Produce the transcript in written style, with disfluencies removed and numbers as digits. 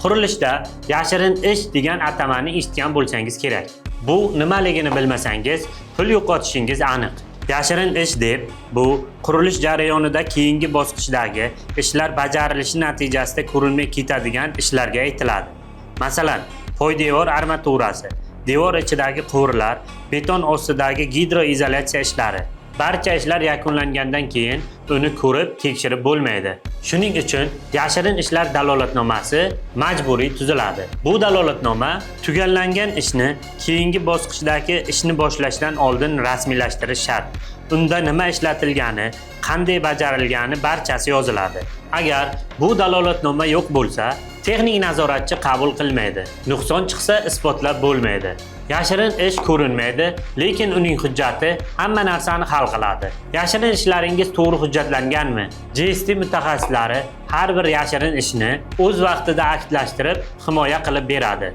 Qurilishda yashirin ish degan atamani eshitgan bo'lsangiz kerak. Bu nimaligini bilmasangiz, pul yo'qotishingiz aniq. Yashirin ish deb bu qurilish jarayonida keyingi bosqichdagi ishlar bajarilishi natijasida ko'rinmay ketadigan ishlarga aytiladi. Masalan, poydevor armaturasi, devor ichidagi quvurlar, beton ostidagi gidroizolyatsiya ishlari. Barcha ishlar yakunlangandan keyin uni ko'rib, tekshirib bo'lmaydi. Shuning uchun yashirin ishlar dalolatnomasi majburiy tuziladi. Bu dalolatnoma tugallangan ishni keyingi bosqichdagi ishni boshlashdan oldin rasmiylashtirish shart. Unda nima ishlatilgani, qanday bajarilgani barchasi yoziladi. Agar bu dalolatnoma yo'q bo'lsa, texnik nazoratchi qabul qilmaydi. Nuqson chiqsa isbotlab bo'lmaydi. Yashirin ish ko'rinmaydi, lekin uning hujjati hamma narsani hal qiladi. Yashirin ishlaringiz to'g'ri hujjatlanganmi? GST mutaxassislari har bir yashirin ishni o'z vaqtida aktlashtirib, himoya qilib beradi.